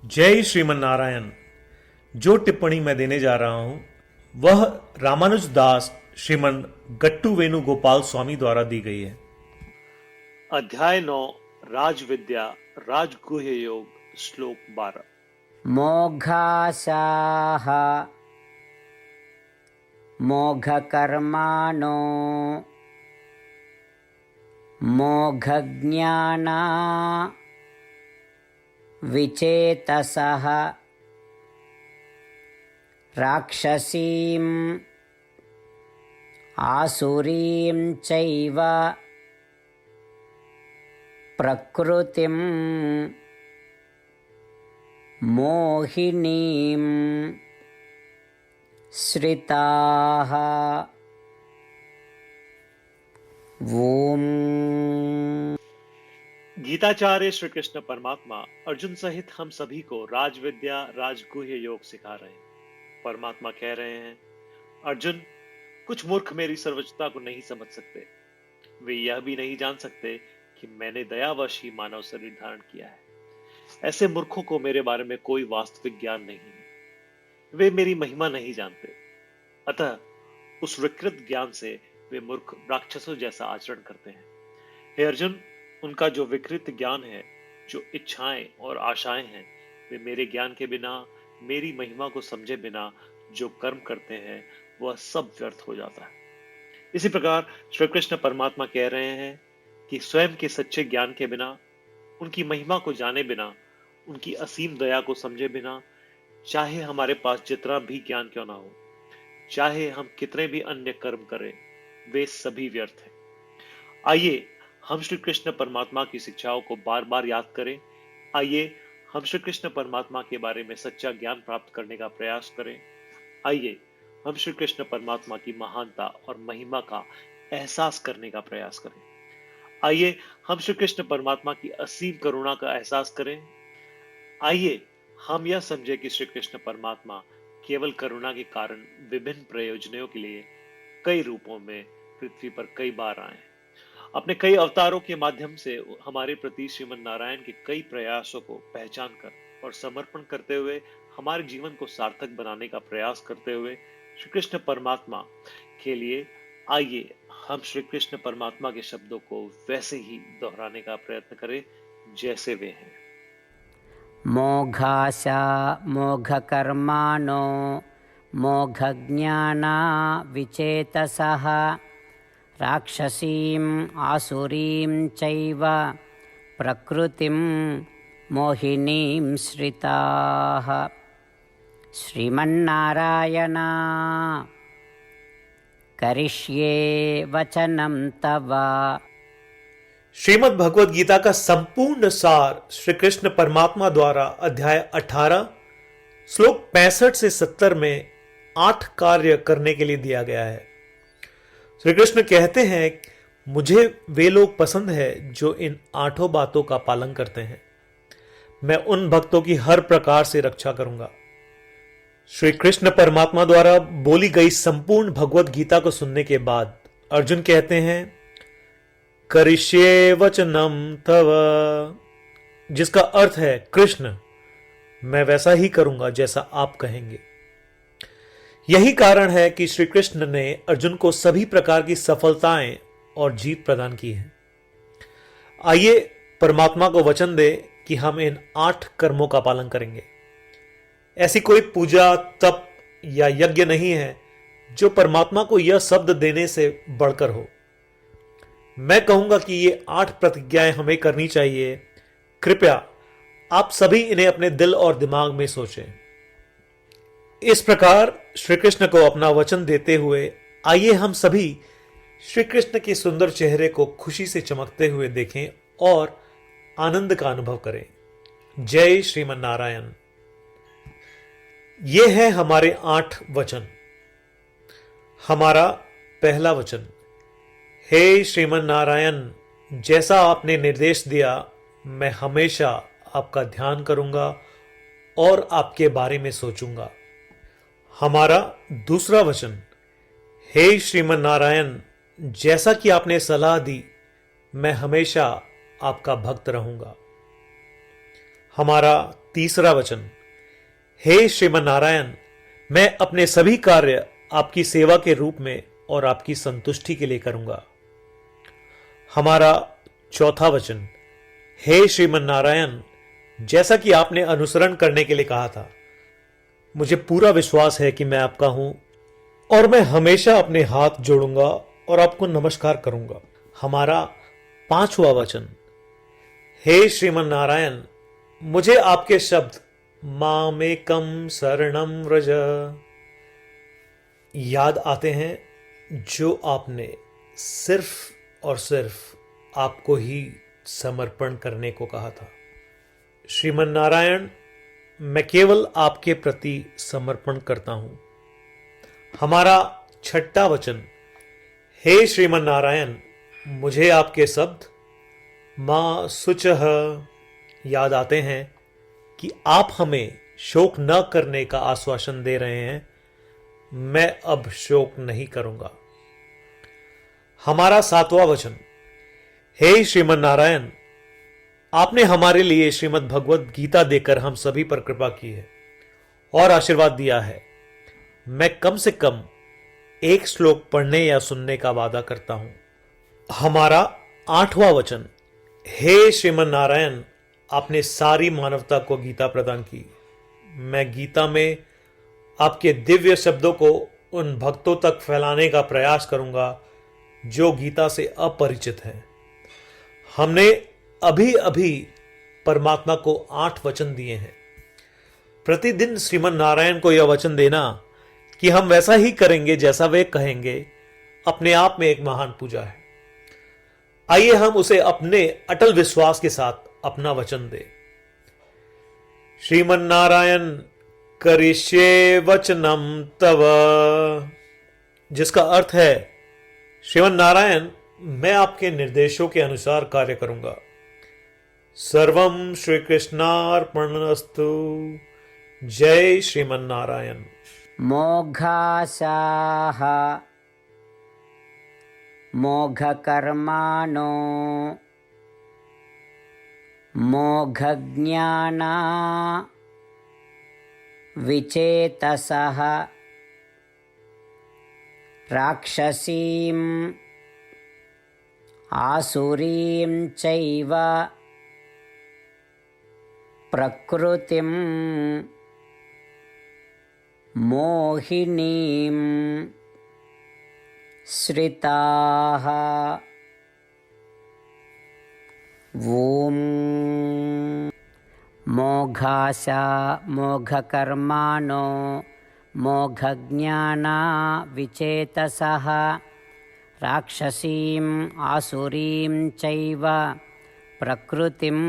जय श्रीमन नारायण। जो टिप्पणी मैं देने जा रहा हूं वह रामानुज दास श्रीमन गट्टू वेणुगोपाल स्वामी द्वारा दी गई है। अध्याय 9 राजविद्या राजगुह्य योग श्लोक 12। मोघासाः मोघकर्माणो मोघज्ञाना विचेतसः राक्षसीम् आसुरीं चैव प्रकृतिं मोहिनीं श्रिताः। ओम। गीताचार्य श्री कृष्ण परमात्मा अर्जुन सहित हम सभी को राजविद्या राजगुह्य योग सिखा रहे हैं। परमात्मा कह रहे हैं, अर्जुन, कुछ मूर्ख मेरी सर्वोच्चता को नहीं समझ सकते। वे यह भी नहीं जान सकते कि मैंने दयावश ही मानव शरीर धारण किया है। ऐसे मूर्खों को मेरे बारे में कोई वास्तविक ज्ञान नहीं है। वे मेरी महिमा नहीं जानते। अतः उस विकृत ज्ञान से वे मूर्ख राक्षसों जैसा आचरण करते हैं। हे अर्जुन, उनका जो विकृत ज्ञान है, जो इच्छाएं और आशाएं हैं, वे मेरे ज्ञान के बिना, मेरी महिमा को समझे बिना जो कर्म करते हैं वह सब व्यर्थ हो जाता है। इसी प्रकार श्री कृष्ण परमात्मा कह रहे हैं कि स्वयं के सच्चे ज्ञान के बिना, उनकी महिमा को जाने बिना, उनकी असीम दया को समझे बिना, चाहे हमारे पास जितना भी ज्ञान क्यों ना हो, चाहे हम कितने भी अन्य कर्म करें, वे सभी व्यर्थ हैं। आइए हम श्री कृष्ण परमात्मा की शिक्षाओं को बार बार याद करें। आइए हम श्री कृष्ण परमात्मा के बारे में सच्चा ज्ञान प्राप्त करने का प्रयास करें। आइए हम श्री कृष्ण परमात्मा की महानता और महिमा का एहसास करने का प्रयास करें। आइए हम श्री कृष्ण परमात्मा की असीम करुणा का एहसास करें। आइए हम यह समझे कि श्री कृष्ण परमात्मा केवल करुणा के कारण विभिन्न प्रयोजनों के लिए कई रूपों में पृथ्वी पर कई बार आए। अपने कई अवतारों के माध्यम से हमारे प्रति श्रीमन नारायण के कई प्रयासों को पहचान कर और समर्पण करते हुए हमारे जीवन को सार्थक बनाने का प्रयास करते हुए श्री कृष्ण परमात्मा के लिए आइए हम श्री कृष्ण परमात्मा के शब्दों को वैसे ही दोहराने का प्रयत्न करें जैसे वे हैं। मोघासा मोघकर्माणो मोघज्ञाना विचेतसः राक्षसीम् आसुरीं चैव प्रकृतिं मोहिनीं श्रिताः। श्रीमन्नारायण करिष्ये वचनं तव। श्रीमद् भगवद गीता का संपूर्ण सार श्री कृष्ण परमात्मा द्वारा अध्याय 18 श्लोक 65 से 70 में 8 कार्य करने के लिए दिया गया है। श्री कृष्ण कहते हैं, मुझे वे लोग पसंद है जो इन 8 बातों का पालन करते हैं। मैं उन भक्तों की हर प्रकार से रक्षा करूंगा। श्री कृष्ण परमात्मा द्वारा बोली गई संपूर्ण भगवद गीता को सुनने के बाद अर्जुन कहते हैं, करिष्ये वचनम तव, जिसका अर्थ है, कृष्ण, मैं वैसा ही करूंगा जैसा आप कहेंगे। यही कारण है कि श्री कृष्ण ने अर्जुन को सभी प्रकार की सफलताएं और जीत प्रदान की है। आइए परमात्मा को वचन दे कि हम इन 8 कर्मों का पालन करेंगे। ऐसी कोई पूजा, तप या यज्ञ नहीं है जो परमात्मा को यह शब्द देने से बढ़कर हो। मैं कहूंगा कि ये 8 प्रतिज्ञाएं हमें करनी चाहिए। कृपया आप सभी इन्हें अपने दिल और दिमाग में सोचें। इस प्रकार श्री कृष्ण को अपना वचन देते हुए आइए हम सभी श्री कृष्ण के सुंदर चेहरे को खुशी से चमकते हुए देखें और आनंद का अनुभव करें। जय श्रीमन नारायण। ये है हमारे 8 वचन। हमारा पहला वचन, हे श्रीमन नारायण, जैसा आपने निर्देश दिया मैं हमेशा आपका ध्यान करूंगा और आपके बारे में सोचूंगा। हमारा दूसरा वचन, हे श्रीमन नारायण, जैसा कि आपने सलाह दी मैं हमेशा आपका भक्त रहूंगा। हमारा तीसरा वचन, हे श्रीमन नारायण, मैं अपने सभी कार्य आपकी सेवा के रूप में और आपकी संतुष्टि के लिए करूंगा। हमारा चौथा वचन, हे श्रीमन नारायण, जैसा कि आपने अनुसरण करने के लिए कहा था, मुझे पूरा विश्वास है कि मैं आपका हूं और मैं हमेशा अपने हाथ जोड़ूंगा और आपको नमस्कार करूंगा। हमारा पांचवा वचन, हे श्रीमन नारायण, मुझे आपके शब्द मामेकम शरणम व्रज याद आते हैं, जो आपने सिर्फ और सिर्फ आपको ही समर्पण करने को कहा था। श्रीमन नारायण, मैं केवल आपके प्रति समर्पण करता हूं। हमारा छठा वचन, हे श्रीमन नारायण, मुझे आपके शब्द मां शुचः याद आते हैं कि आप हमें शोक न करने का आश्वासन दे रहे हैं। मैं अब शोक नहीं करूंगा। हमारा सातवां वचन, हे श्रीमन नारायण, आपने हमारे लिए श्रीमद् भगवद गीता देकर हम सभी पर कृपा की है और आशीर्वाद दिया है। मैं कम से कम एक श्लोक पढ़ने या सुनने का वादा करता हूं। हमारा आठवां वचन, हे श्रीमन नारायण, आपने सारी मानवता को गीता प्रदान की। मैं गीता में आपके दिव्य शब्दों को उन भक्तों तक फैलाने का प्रयास करूंगा जो गीता से अपरिचित हैं। हमने अभी अभी परमात्मा को 8 वचन दिए हैं। प्रतिदिन श्रीमन नारायण को यह वचन देना कि हम वैसा ही करेंगे जैसा वे कहेंगे, अपने आप में एक महान पूजा है। आइए हम उसे अपने अटल विश्वास के साथ अपना वचन दें। श्रीमन नारायण करिष्ये वचनम तव, जिसका अर्थ है, श्रीमन नारायण, मैं आपके निर्देशों के अनुसार कार्य करूंगा। सर्वम श्री कृष्णार्पणमस्तु। जय श्रीमन नारायण। मोघासाः मोघकर्माणो मोघज्ञाना विचेतसः राक्षसीम् आसुरीं चैव प्रकृतिं मोहिनीं श्रिताः। ॐ मोघासा मोघकर्माणो मोघज्ञाना विचेतसः राक्षसीम् आसुरीं चैव प्रकृतिं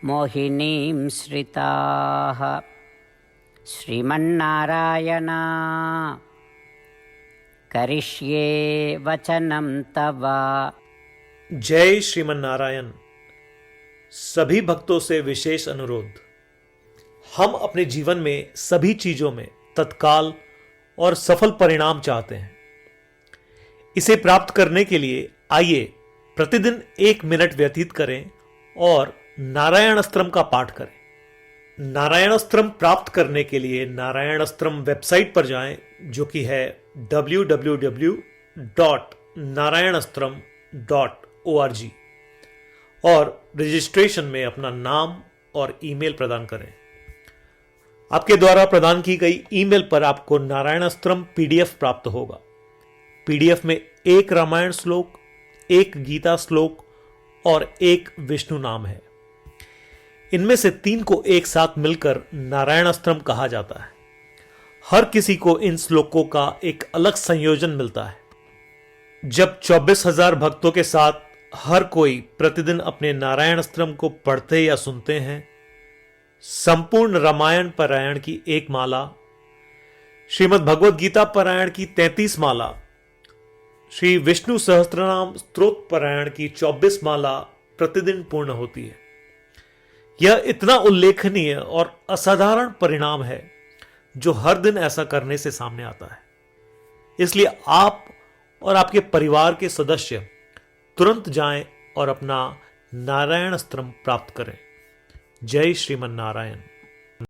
मोहिनीं श्रिताः। श्रीमन्नारायण करिष्ये वचनं तव। जय श्रीमन नारायण। सभी भक्तों से विशेष अनुरोध, हम अपने जीवन में सभी चीजों में तत्काल और सफल परिणाम चाहते हैं। इसे प्राप्त करने के लिए आइए प्रतिदिन 1 मिनट व्यतीत करें और नारायण अस्त्रम का पाठ करें। नारायण अस्त्रम प्राप्त करने के लिए नारायण अस्त्रम वेबसाइट पर जाएं, जो कि है www.narayanastram.org, और रजिस्ट्रेशन में अपना नाम और ईमेल प्रदान करें। आपके द्वारा प्रदान की गई ईमेल पर आपको नारायण अस्त्रम पीडीएफ प्राप्त होगा। पीडीएफ में 1 रामायण श्लोक, 1 गीता श्लोक और 1 विष्णु नाम है। इनमें से 3 को एक साथ मिलकर नारायण अस्त्रम कहा जाता है। हर किसी को इन श्लोकों का एक अलग संयोजन मिलता है। जब 24,000 भक्तों के साथ हर कोई प्रतिदिन अपने नारायण अस्त्रम को पढ़ते या सुनते हैं, संपूर्ण रामायण पारायण की 1 माला, श्रीमद् भगवद गीता पारायण की 33 माला, श्री विष्णु सहस्त्रनाम स्तोत्र पारायण की 24 माला प्रतिदिन पूर्ण होती है। यह इतना उल्लेखनीय और असाधारण परिणाम है जो हर दिन ऐसा करने से सामने आता है। इसलिए आप और आपके परिवार के सदस्य तुरंत जाएं और अपना नारायण अस्त्रम प्राप्त करें। जय श्रीमन नारायण।